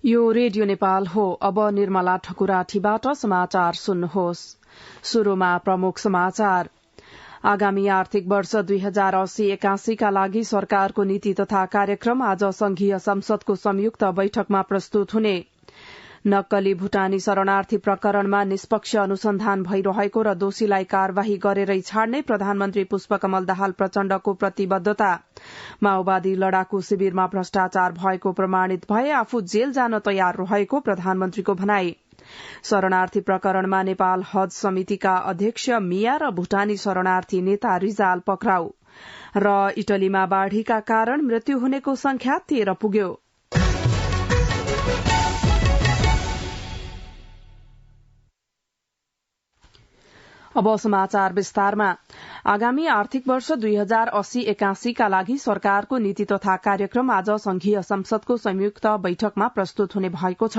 यो रेडियो नेपाल हो। अब निर्मला ठकुराठीबाट समाचार सुन्नुहोस्। शुरूमा प्रमुख समाचार। आगामी आर्थिक वर्ष 2080-81 का लागि सरकारको नीति तथा कार्यक्रम आज संघीय संसदको संयुक्त बैठकमा प्रस्तुत हुने। नक्कली भूटानी शरणार्थी प्रकरणमा निष्पक्ष अनुसन्धान भइरहेको र दोषीलाई कार्यवाही गरेरै छाड्ने प्रधानमन्त्री पुष्पकमल दाहाल प्रचण्डको प्रतिबद्धता। माओवादी लडाकू शिविरमा भ्रष्टाचार भएको प्रमाणित भए आफू जेल जान तयार रहेको प्रधानमन्त्रीको भनाई। शरणार्थी प्रकरणमा नेपाल हज समितिका अध्यक्ष मिया र भूटानी शरणार्थी नेता रिजाल पक्राउ। र इटलीमा बाढ़ीका कारण मृत्यु हुनेको संख्या 13 पुग्यो। अब समाचार विस्तारमा। आगामी आर्थिक वर्ष 2080-81 का लागि सरकारको नीति तथा कार्यक्रम आज संघीय संसदको संयुक्त बैठकमा प्रस्तुत हुने भएको छ।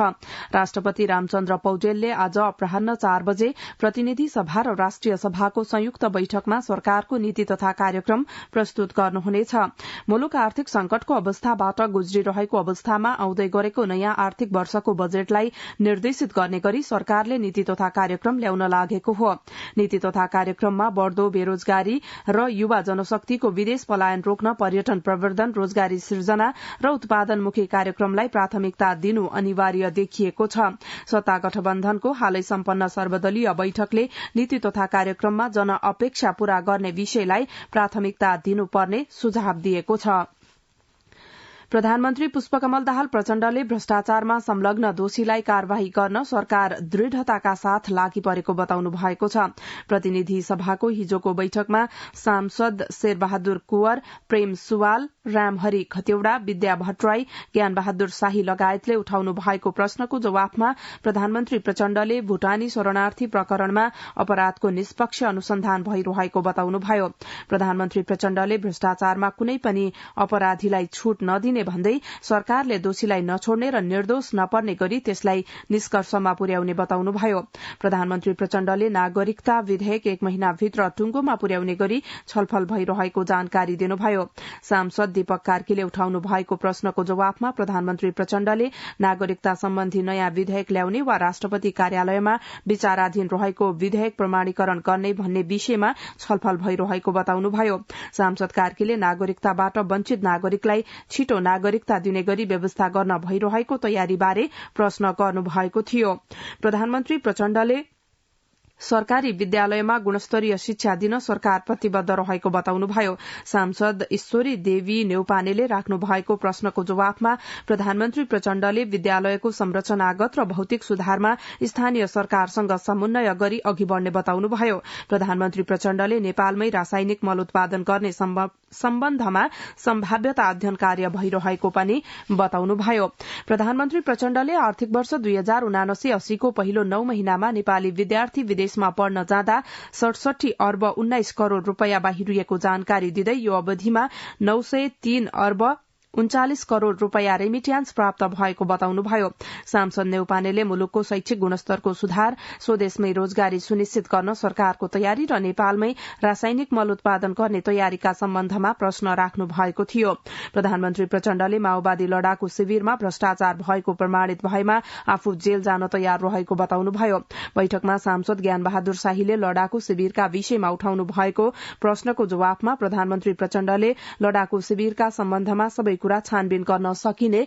राष्ट्रपति रामचन्द्र पौडेलले आज अपराह्न 4 बजे प्रतिनिधि सभा र राष्ट्रिय सभाको संयुक्त बैठकमा सरकारको नीति तथा कार्यक्रम प्रस्तुत गर्नुहुनेछ। मुलुक आर्थिक संकटको अवस्थाबाट गुज्रिरहेको अवस्थामा आउँदै गरेको नयाँ आर्थिक वर्षको बजेटलाई निर्देशित गर्ने गरी सरकारले नीति तथा कार्यक्रम ल्याउन लागेको हो। नीति तथा कार्यक्रममा बढ़दो बेरोजगारी र युवा जनशक्तिको विदेश पलायन रोक्न पर्यटन प्रवर्धन, रोजगारी सृजना र उत्पादनमुखी कार्यक्रमलाई प्राथमिकता दिनु अनिवार्य देखिएको छ। सत्ता गठबन्धनको हालै सम्पन्न सर्वदलीय बैठकले नीति तथा कार्यक्रममा जनअपेक्षा पूरा गर्ने विषयलाई प्राथमिकता दिनुपर्ने सुझाव दिएको छ। प्रधानमन्त्री पुष्पकमल दाहाल प्रचण्डले भ्रष्टाचारमा संलग्न दोषीलाई कार्यवाही गर्न सरकार दृढ़ताका साथ लागि परेको बताउनु भएको छ। प्रतिनिधि सभाको हिजोको बैठकमा सांसद शेरबहादुर कुँवर, प्रेम सुवाल, रामहरि खतेवड़ा, विद्या भट्टराई, ज्ञान बहादुर शाही लगायतले उठाउनु भएको प्रश्नको जवाफमा प्रधानमन्त्री प्रचण्डले भूटानी शरणार्थी प्रकरणमा अपराधको निष्पक्ष अनुसन्धान भइरहेको बताउनुभयो। प्रधानमन्त्री प्रचण्डले भ्रष्टाचारमा कुनै पनि अपराधीलाई छूट नदिने भन्दै सरकारले दोषीलाई नछोड्ने र निर्दोष नपर्ने गरी त्यसलाई निष्कर्षमा पुर्याउने बताउनुभयो। प्रधानमन्त्री प्रचण्डले नागरिकता विधेयक 1 महिनाभित्र टुंगोमा पुर्याउने गरी छलफल भइरहेको जानकारी दिनुभयो। सांसद दीपक कार्कीले उठाउनु भएको प्रश्नको जवाफमा प्रधानमन्त्री प्रचण्डले नागरिकता सम्बन्धी नयाँ विधेयक ल्याउने वा राष्ट्रपति कार्यालयमा विचाराधीन रहेको विधेयक प्रमाणीकरण गर्ने भन्ने विषयमा छलफल भइरहेको बताउनुभयो। सांसद कार्कीले नागरिकताबाट वञ्चित नागरिकलाई छिटो नागरिकता दिने गरी व्यवस्था गर्न भइरहेको तयारीबारे प्रश्न गर्नुभएको थियो। प्रधानमन्त्री प्रचण्डले सरकारी विद्यालयमा गुणस्तरीय शिक्षा दिन सरकार प्रतिबद्ध रहेको बताउनुभयो। सांसद ईश्वरी देवी नेउपानेले राख्नु भएको प्रश्नको जवाफमा प्रधानमन्त्री प्रचण्डले विद्यालयको संरचनागत र भौतिक सुधारमा स्थानीय सरकारसँग समन्वय गरी अघि बढ़ने बताउनुभयो। प्रधानमन्त्री प्रचण्डले नेपालमै रासायनिक मल उत्पादन गर्ने सम्बन्धमा सम्भाव्यता अध्ययन कार्य भइरहेको पनि बताउनुभयो। प्रधानमन्त्री प्रचण्डले आर्थिक वर्ष 2079-80 को पहिलो 9 महिनामा नेपाली विद्यार्थी विदेशमा पढ्न जाँदा 67 अर्ब 19 करोड़ रूपियाँ बाहिरिएको जानकारी दिँदै यो अवधिमा 903 अर्ब 39 करोड़ रूपियाँ रेमिट्यान्स प्राप्त भएको बताउनुभयो। सांसद नेउपानेले मुलुकको शैक्षिक गुणस्तरको सुधार, स्वदेशमै रोजगारी सुनिश्चित गर्न सरकारको तयारी र नेपालमै रासायनिक मल उत्पादन गर्ने तयारीका सम्बन्धमा प्रश्न राख्नु भएको थियो। प्रधानमन्त्री प्रचण्डले माओवादी लडाकू शिविरमा भ्रष्टाचार भएको प्रमाणित भएमा आफू जेल जान तयार रहेको बताउनुभयो। बैठकमा सांसद ज्ञान बहादुर शाहीले लडाकू शिविरका विषयमा उठाउनु भएको प्रश्नको जवाफमा प्रधानमन्त्री प्रचण्डले लडाकू शिविरका सम्बन्धमा सबै कुरा छानबिन गर्न सकिने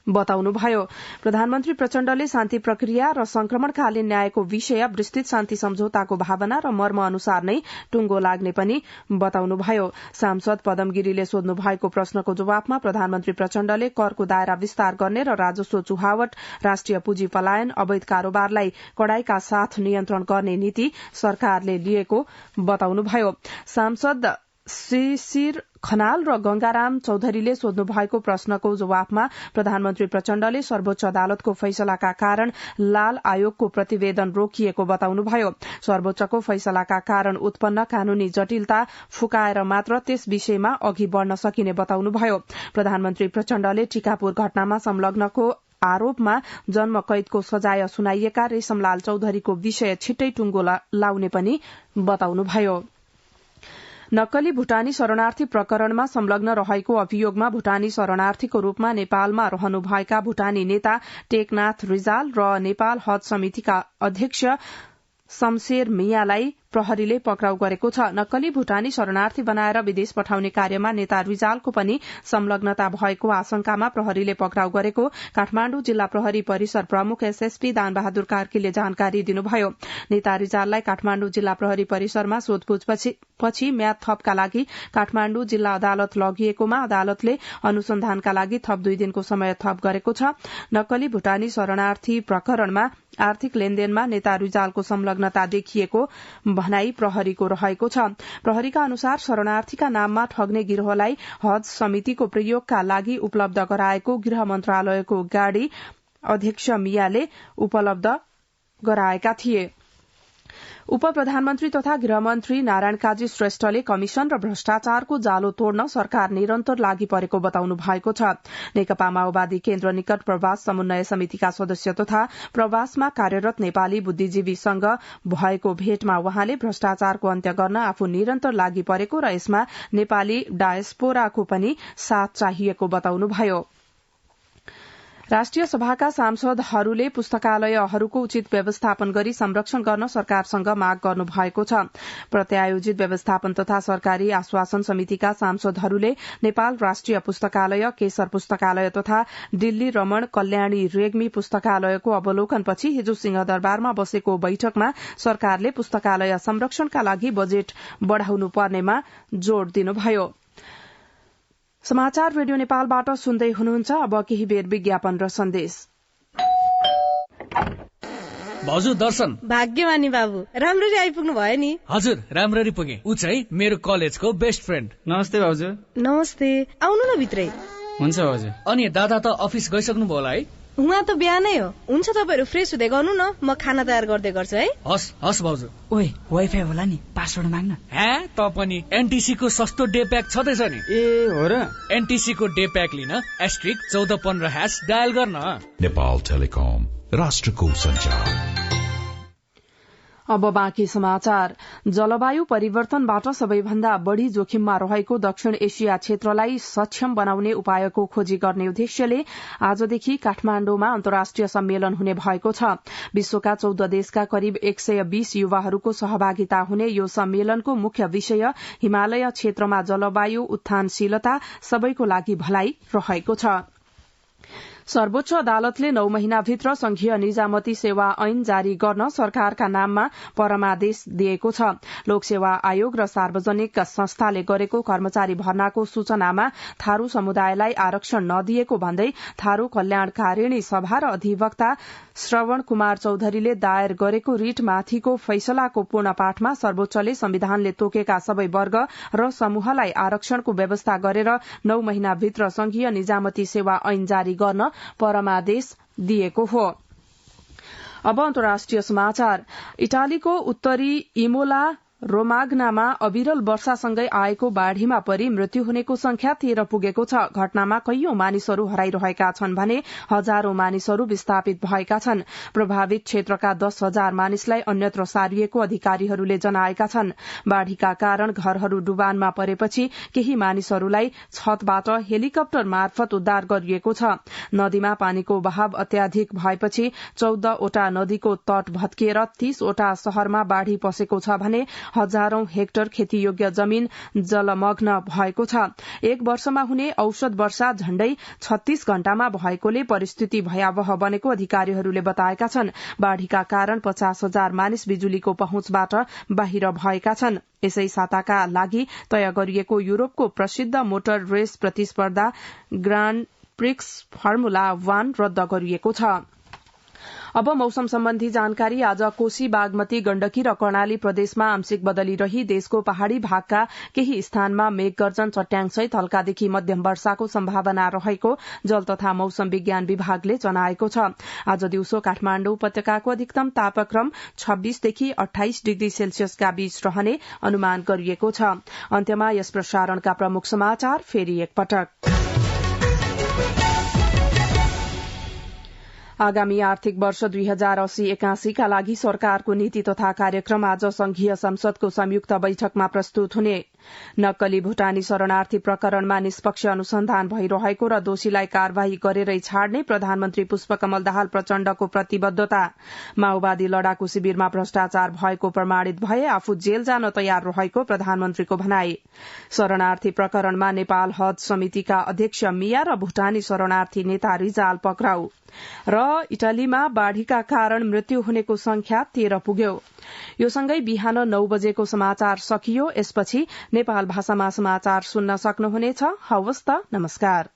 बताउनुभयो। प्रधानमन्त्री प्रचण्डले शान्ति प्रक्रिया र संक्रमणकालीन न्यायको विषय विस्तृत शान्ति सम्झौताको भावना र मर्म अनुसार नै टुंगो लाग्ने पनि बताउनुभयो। सांसद पदम गिरीले सोध्नु भएको प्रश्नको जवाफमा प्रधानमन्त्री प्रचण्डले करको दायरा विस्तार गर्ने र राजस्व चुहावट, राष्ट्रिय पुँजी पलायन, अवैध कारोबारलाई कड़ाईका साथ नियन्त्रण गर्ने नीति सरकारले लिएको बताउनुभयो। सांसद शिशिर खनाल र गंगाराम चौधरीले सोध्नु भएको प्रश्नको जवाफमा प्रधानमन्त्री प्रचण्डले सर्वोच्च अदालतको फैसलाका कारण लाल आयोगको प्रतिवेदन रोकिएको बताउनुभयो। सर्वोच्चको फैसलाका कारण उत्पन्न कानूनी जटिलता फुकाएर मात्र त्यस विषयमा अघि बढ़न सकिने बताउनुभयो। प्रधानमन्त्री प्रचण्डले टीकापुर घटनामा संलग्नको आरोपमा जन्म कैदको सजाय सुनाइएका रेशमलाल चौधरीको विषय छिट्टै टुंगो लाउने पनि बताउनुभयो। नक्कली भूटानी शरणार्थी प्रकरणमा संलग्न रहेको अभियोगमा भूटानी शरणार्थीको रूपमा नेपालमा रहनुभएका भूटानी नेता टेकनाथ रिजाल र नेपाल हज समितिका अध्यक्ष शमशेर मियालाई प्रहरीले पक्राउ गरेको छ। नक्कली भूटानी शरणार्थी बनाएर विदेश पठाउने कार्यमा नेता रिजालको पनि संलग्नता भएको आशंकामा प्रहरीले पक्राउ गरेको काठमाण्डु जिल्ला प्रहरी परिसर प्रमुख एसएसपी दानबहादुर कार्कीले जानकारी दिनुभयो। नेता रिजाललाई काठमाण्डु जिल्ला प्रहरी परिसरमा सोधपूछपछि म्याद थपका लागि काठमाण्डु जिल्ला अदालत लगिएकोमा अदालतले अनुसन्धानका लागि थप 2 दिनको समय थप गरेको छ। नक्कली भूटानी शरणार्थी प्रकरणमा आर्थिक लेनदेनमा नेता रिजालको संलग्नता देखिएको भनाई प्रहरीको रहेको छ। प्रहरीका अनुसार शरणार्थीका नाममा ठग्ने गिरोहलाई हज समितिको प्रयोगका लागि उपलब्ध गराएको गृह मन्त्रालयको गाड़ी अध्यक्ष मियाले उपलब्ध गराएका थिए। उप प्रधानमन्त्री तथा गृहमन्त्री नारायण काजी श्रेष्ठले कमिशन र भ्रष्टाचारको जालो तोड्न सरकार निरन्तर लागि परेको बताउनु भएको छ। नेकपा माओवादी केन्द्र निकट प्रवास समन्वय समितिका सदस्य तथा प्रवासमा कार्यरत नेपाली बुद्धिजीवीसँग भएको भेटमा वहाँले भ्रष्टाचारको अन्त्य गर्न आफू निरन्तर लागि परेको र यसमा नेपाली डायस्पोराको पनि साथ चाहिएको बताउनुभयो। राष्ट्रिय सभाका सांसदहरूले पुस्तकालयहरूको उचित व्यवस्थापन गरी संरक्षण गर्न सरकारसँग माग गर्नु भएको छ। प्रत्यायोजित व्यवस्थापन तथा सरकारी आश्वासन समितिका सांसदहरूले नेपाल राष्ट्रिय पुस्तकालय, केशर पुस्तकालय तथा दिल्ली रमण कल्याणी रेग्मी पुस्तकालयको अवलोकनपछि हिजो सिंहदरबारमा बसेको बैठकमा सरकारले पुस्तकालय संरक्षणका लागि बजेट बढ़ाउनु पर्नेमा जोड़ दिनुभयो। समाचार रेडियो नेपालबाट सुन्दै हुनुहुन्छ। अब केही बेर विज्ञापन र सन्देश। भाउजू दर्शन। भाग्यमानी बाबु, राम्ररी आइपुग्नु भयो नि। हजुर, राम्ररी पुगे। उ चाहिँ मेरो कलेजको बेस्ट फ्रेन्ड। नमस्ते भाउजू। नमस्ते, आउनु न भित्रै। हुन्छ भाउजू। अनि दादा त अफिस गइसक्नु भयो होला है? उहाँ त बिहानै हो। हुन्छ, तपाईहरु फ्रेश हुँदै गर्नु न, म खाना तयार गर्दै गर्छु है। हस् हस् भाउजू। ओए, वाइफाई होला नि, पासवर्ड माग्न। हे, त पनि एनटीसी को सस्तो डे प्याक छदैछ नि। ए हो र? एनटीसी को डे प्याक लिन *1415# डायल गर्न। नेपाल टेलिकम, राष्ट्रको सञ्चार। अब बाँकी समाचार। जलवायु परिवर्तनबाट सबैभन्दा बढ़ी जोखिममा रहेको दक्षिण एशिया क्षेत्रलाई सक्षम बनाउने उपायको खोजी गर्ने उद्देश्यले आजदेखि काठमाण्डुमा अन्तर्राष्ट्रिय सम्मेलन हुने भएको छ। विश्वका 14 देशका करिब 120 युवाहरूको सहभागिता हुने यो सम्मेलनको मुख्य विषय हिमालय क्षेत्रमा जलवायु उत्थानशीलता सबैको लागि भलाई रहेको छ। सर्वोच्च अदालतले 9 महिनाभित्र संघीय निजामती सेवा ऐन जारी गर्न सरकारका नाममा परमादेश दिएको छ। लोकसेवा आयोग र सार्वजनिक संस्थाले गरेको कर्मचारी भर्नाको सूचनामा थारू समुदायलाई आरक्षण नदिएको भन्दै थारू कल्याणकारिणी सभा र अधिवक्ता श्रवण कुमार चौधरीले दायर गरेको रिटमाथिको फैसलाको पूर्ण पाठमा सर्वोच्चले संविधानले तोकेका सबै वर्ग र समूहलाई आरक्षणको व्यवस्था गरेर 9 महिनाभित्र संघीय निजामती सेवा ऐन जारी गर्न परमादेश दिएको हो। अब अन्तर्राष्ट्रिय समाचार। इटालीको उत्तरी इमोला रोमाग्नामा अविरल वर्षासँगै आएको बाढ़ीमा परि मृत्यु हुनेको संख्या 13 पुगेको छ। घटनामा कैयौं मानिसहरू हराइरहेका छन् भने हजारौं मानिसहरू विस्थापित भएका छन्। प्रभावित क्षेत्रका 10,000 मानिसलाई अन्यत्र सारिएको अधिकारीहरूले जनाएका छन्। बाढ़ीका कारण घरहरू डुबानमा परेपछि केही मानिसहरूलाई छतबाट हेलिकप्टर मार्फत उद्धार गरिएको छ। नदीमा पानीको बहाव अत्याधिक भएपछि 14 वटा नदीको तट भत्किएर 30 वटा शहरमा बाढ़ी पसेको छ भने हजारौं हेक्टर खेतीयोग्य जमीन जलमग्न भएको छ। एक वर्षमा हुने औसत वर्षा झण्डै 36 घण्टामा भएकोले परिस्थिति भयावह बनेको अधिकारीहरूले बताएका छन्। बाढ़ीका कारण 50,000 मानिस बिजुलीको पहुँचबाट बाहिर भएका छन्। यसै साताका लागि तय गरिएको युरोपको प्रसिद्ध मोटर रेस प्रतिस्पर्धा ग्राण्ड प्रिक्स फर्मुला 1 रद्द गरिएको छ। अब मौसम सम्बन्धी जानकारी। आज कोशी, बागमती, गण्डकी र कर्णाली प्रदेशमा आंशिक बदली रही देशको पहाड़ी भागका केही स्थानमा मेघगर्जन, चट्याङसहित हल्कादेखि मध्यम वर्षाको सम्भावना रहेको जल तथा मौसम विज्ञान विभागले जनाएको छ। आज दिउँसो काठमाण्डु उपत्यकाको अधिकतम तापक्रम 26 देखि 28 डिग्री सेल्सियसका बीच रहने अनुमान गरिएको छ। अन्त्यमा यस प्रसारणका प्रमुख समाचार फेरि एकपटक। आगामी आर्थिक वर्ष 2080-81 का लागि सरकारको नीति तथा कार्यक्रम आज संघीय संसदको संयुक्त बैठकमा प्रस्तुत हुने। नक्कली भूटानी शरणार्थी प्रकरणमा निष्पक्ष अनुसन्धान भइरहेको र दोषीलाई कार्यवाही गरेरै छाड्ने प्रधानमन्त्री पुष्पकमल दाहाल प्रचण्डको प्रतिबद्धता। माओवादी लडाकु शिविरमा भ्रष्टाचार भएको प्रमाणित भए आफू जेल जान तयार रहेको प्रधानमन्त्रीको भनाई। शरणार्थी प्रकरणमा नेपाल हज समितिका अध्यक्ष मिया र भूटानी शरणार्थी नेता रिजाल पक्राउ। र इटालीमा बाढ़ीका कारण मृत्यु हुनेको संख्या 13 पुग्यो। यो सँगै बिहान 9 बजेको समाचार सकियो। यसपछि नेपाल भाषामा समाचार सुन्न सक्नुहुनेछ। हवस् त, नमस्कार।